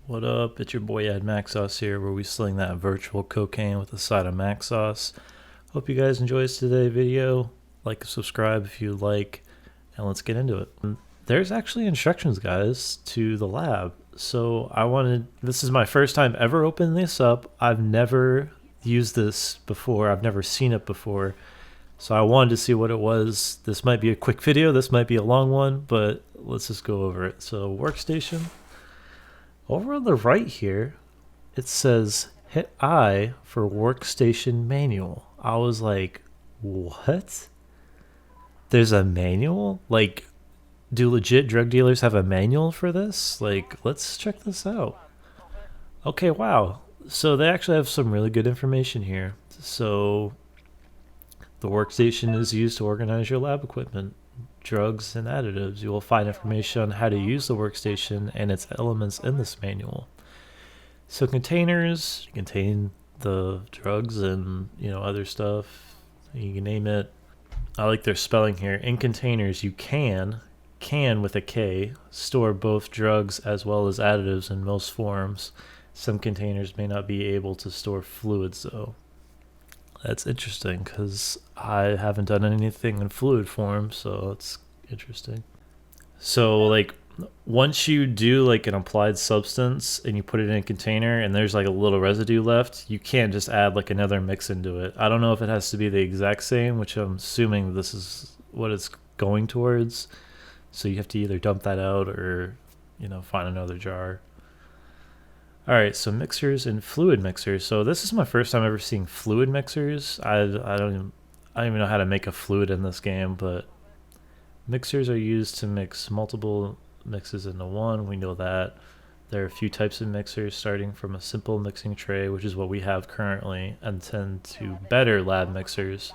What up? It's your boy Ed Mac Sauce here, where we sling that virtual cocaine with a side of Mac Sauce. Hope you guys enjoyed today's video. Like and subscribe if you like, and let's get into it. There's actually instructions, guys, to the lab. So this is my first time ever opening this up. I've never used this before. I've never seen it before. So I wanted to see what it was. This might be a quick video. This might be a long one, but let's just go over it. So workstation. Over on the right here, it says hit I for workstation manual. I was like, what? There's a manual? Like, do legit drug dealers have a manual for this? Like, let's check this out. Okay, wow. So they actually have some really good information here. So the workstation is used to organize your lab equipment, drugs, and additives. You will find information on how to use the workstation and its elements in this manual. So containers contain the drugs and other stuff. You can name it. I like their spelling here. In containers, you can with a K, store both drugs as well as additives in most forms. Some containers may not be able to store fluids though. That's interesting because I haven't done anything in fluid form, so it's interesting. So like once you do like an applied substance and you put it in a container and there's like a little residue left, you can't just add like another mix into it. I don't know if it has to be the exact same, which I'm assuming this is what it's going towards. So you have to either dump that out or find another jar. All right, so mixers and fluid mixers. So this is my first time ever seeing fluid mixers. I don't even know how to make a fluid in this game, but mixers are used to mix multiple mixes into one. We know that. There are a few types of mixers, starting from a simple mixing tray, which is what we have currently, and then to better lab mixers.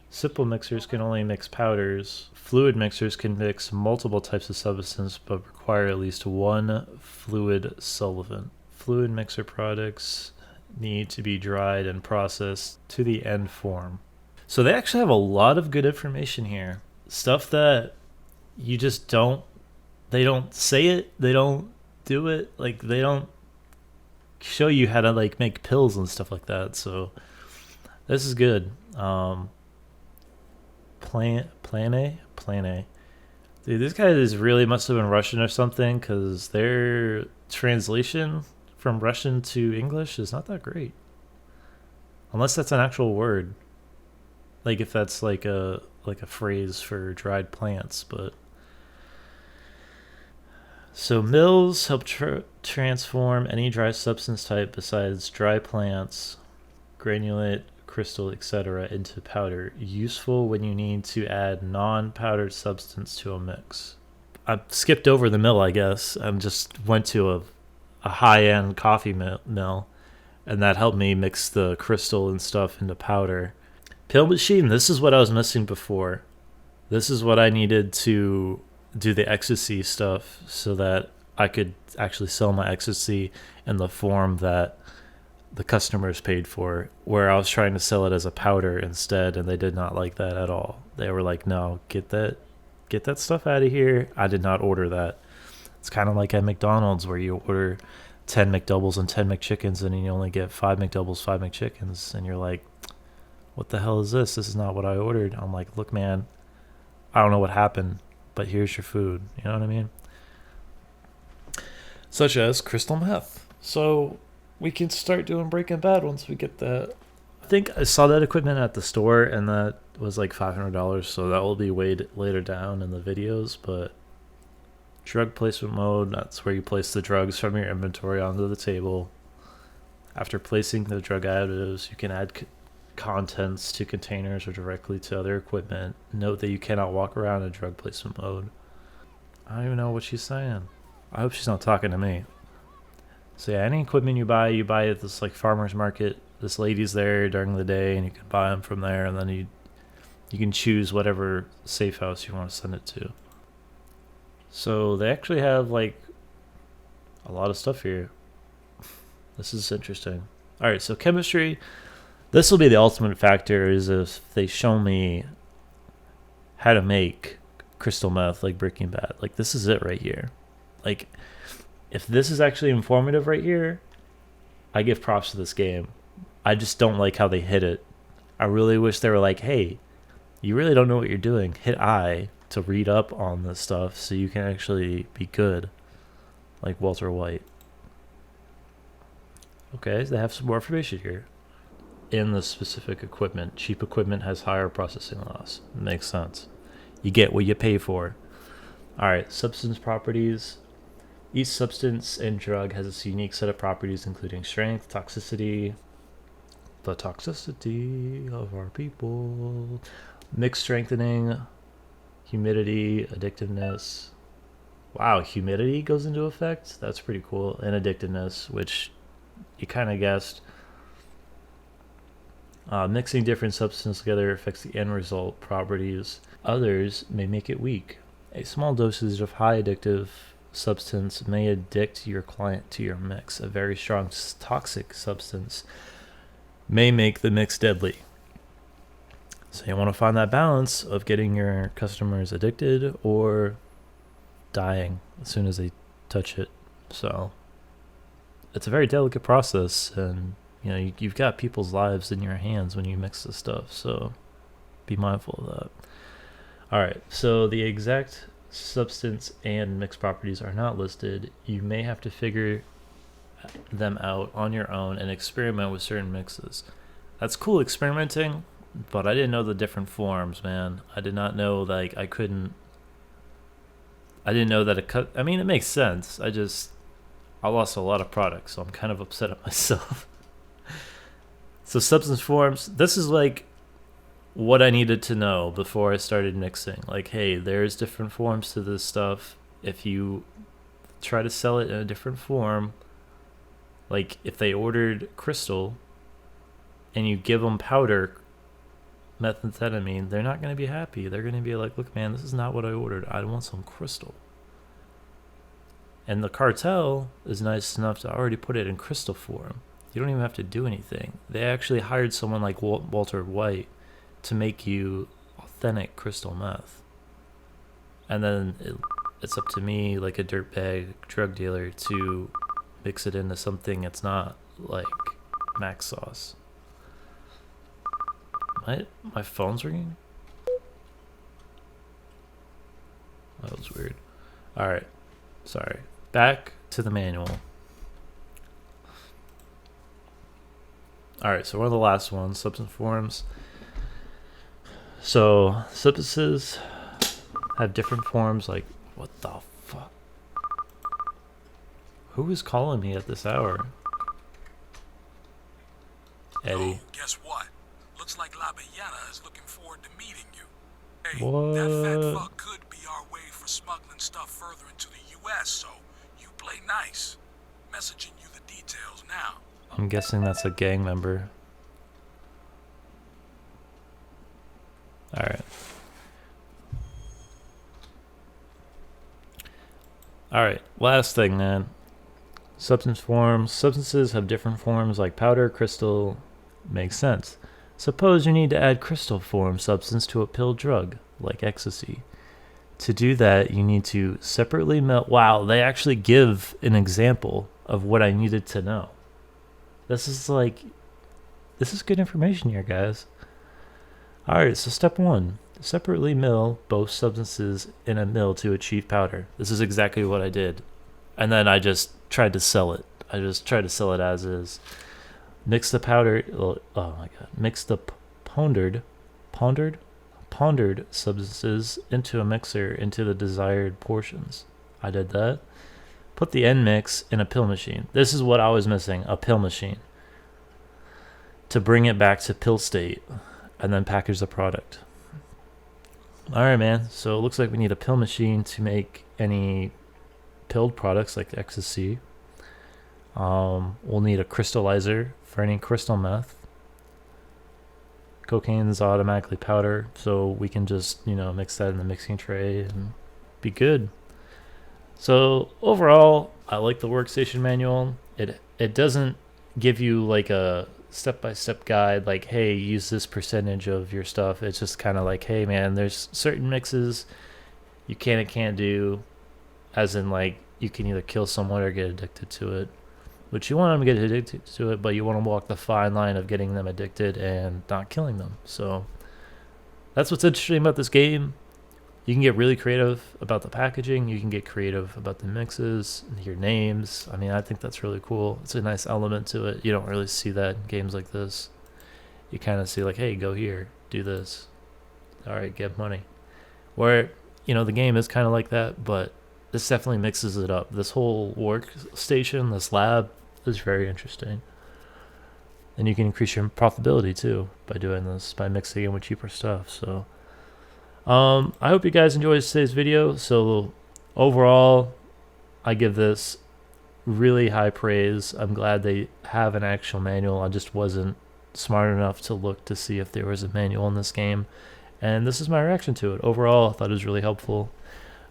Simple mixers can only mix powders. Fluid mixers can mix multiple types of substance, but require at least one fluid solvent. Fluid mixer products need to be dried and processed to the end form. So they actually have a lot of good information here. Stuff that you just they don't say it, they don't do it, like they don't show you how to like make pills and stuff like that. So this is good. Plan A. Dude, this guy really must have been Russian or something, because their translation from Russian to English is not that great. Unless that's an actual word. Like if that's like a phrase for dried plants, but so mills help transform any dry substance type besides dry plants, granulate, crystal, etc. into powder, useful when you need to add non-powdered substance to a mix. I skipped over the mill, I guess, and just went to a high-end coffee mill, and that helped me mix the crystal and stuff into powder. Pill machine, this is what I was missing before. This is what I needed to do the ecstasy stuff so that I could actually sell my ecstasy in the form that the customers paid for, where I was trying to sell it as a powder instead, and they did not like that at all. They were like, no, get that stuff out of here. I did not order that. It's kind of like at McDonald's, where you order 10 McDoubles and 10 McChickens, and you only get 5 McDoubles, 5 McChickens, and you're like, what the hell is this? This is not what I ordered. I'm like, look, man, I don't know what happened, but here's your food. You know what I mean? Such as crystal meth. So we can start doing Breaking Bad once we get that. I think I saw that equipment at the store, and that was like $500, so that will be weighed later down in the videos. But drug placement mode, that's where you place the drugs from your inventory onto the table. After placing the drug additives, you can add contents to containers or directly to other equipment. Note that you cannot walk around in drug placement mode. I don't even know what she's saying. I hope she's not talking to me. So yeah, any equipment you buy at this like farmer's market. This lady's there during the day, and you can buy them from there, and then you can choose whatever safe house you want to send it to. So they actually have like a lot of stuff here. This is interesting. All right, so chemistry. This will be the ultimate factor, is if they show me how to make crystal meth like Breaking Bad. Like, this is it right here. Like, if this is actually informative right here, I give props to this game. I just don't like how they hit it. I really wish they were like, hey, you really don't know what you're doing. Hit I to read up on this stuff so you can actually be good, like Walter White. Okay, so they have some more information here. In the specific equipment, cheap equipment has higher processing loss. Makes sense. You get what you pay for. Alright, substance properties. Each substance and drug has its unique set of properties, including strength, toxicity, the toxicity of our people, mix strengthening, humidity, addictiveness. Wow, humidity goes into effect? That's pretty cool. And addictiveness, which you kind of guessed. Mixing different substances together affects the end result properties. Others may make it weak. A small dosage of high addictive substance may addict your client to your mix. A very strong toxic substance may make the mix deadly. So you want to find that balance of getting your customers addicted or dying as soon as they touch it. So it's a very delicate process, and you know you've got people's lives in your hands when you mix this stuff, so be mindful of that. All right, so the exact substance and mix properties are not listed. You may have to figure them out on your own and experiment with certain mixes. That's cool, experimenting, but I didn't know the different forms, man. I did not know, like, I didn't know that I mean, it makes sense. I lost a lot of products, so I'm kind of upset at myself. So substance forms, this is like what I needed to know before I started mixing. Like, hey, there's different forms to this stuff. If you try to sell it in a different form, like if they ordered crystal and you give them powder methamphetamine, they're not going to be happy. They're going to be like, look, man, this is not what I ordered. I want some crystal. And the cartel is nice enough to already put it in crystal form. You don't even have to do anything. They actually hired someone like Walter White to make you authentic crystal meth. And then it's up to me, like a dirtbag drug dealer, to mix it into something that's not like Max sauce. My phone's ringing? That was weird. Alright. Sorry. Back to the manual. Alright, so one of the last ones, substance forms. So, substances have different forms, like, what the fuck? Who is calling me at this hour? Eddie. Oh, guess what? Looks like La Bellana is looking forward to meeting you. Hey, What? that fat fuck could be our way for smuggling stuff further into the U.S., so you play nice. Messaging you the details now. I'm guessing that's a gang member. Alright. Alright, last thing, man. Substance forms. Substances have different forms like powder, crystal. Makes sense. Suppose you need to add crystal form substance to a pill drug, like ecstasy. To do that, you need to separately melt. Wow, they actually give an example of what I needed to know. This is good information here, guys. Alright, so step 1. Separately mill both substances in a mill to achieve powder. This is exactly what I did. And then I just tried to sell it. I just tried to sell it as is. Mix the powder, oh my god. Mix the pondered substances into a mixer into the desired portions. I did that. Put the end mix in a pill machine. This is what I was missing, a pill machine. To bring it back to pill state and then package the product. Alright, man. So it looks like we need a pill machine to make any pilled products like ecstasy. We'll need a crystallizer for any crystal meth. Cocaine is automatically powder, so we can just, mix that in the mixing tray and be good. So overall, I like the workstation manual. It doesn't give you like a step-by-step guide like, hey, use this percentage of your stuff. It's just kind of like, hey man, there's certain mixes you can and can't do, as in like you can either kill someone or get addicted to it. Which you want them to get addicted to it, but you want to walk the fine line of getting them addicted and not killing them. So that's what's interesting about this game. You can get really creative about the packaging. You can get creative about the mixes, your names. I mean, I think that's really cool. It's a nice element to it. You don't really see that in games like this. You kind of see like, hey, go here, do this. All right, get money. Where, the game is kind of like that, but this definitely mixes it up. This whole workstation, this lab, is very interesting. And you can increase your profitability too by doing this, by mixing in with cheaper stuff. So I hope you guys enjoyed today's video. So overall, I give this really high praise. I'm glad they have an actual manual. I just wasn't smart enough to look to see if there was a manual in this game. And this is my reaction to it. Overall, I thought it was really helpful.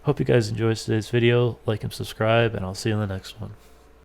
Hope you guys enjoyed today's video. Like and subscribe, and I'll see you in the next one.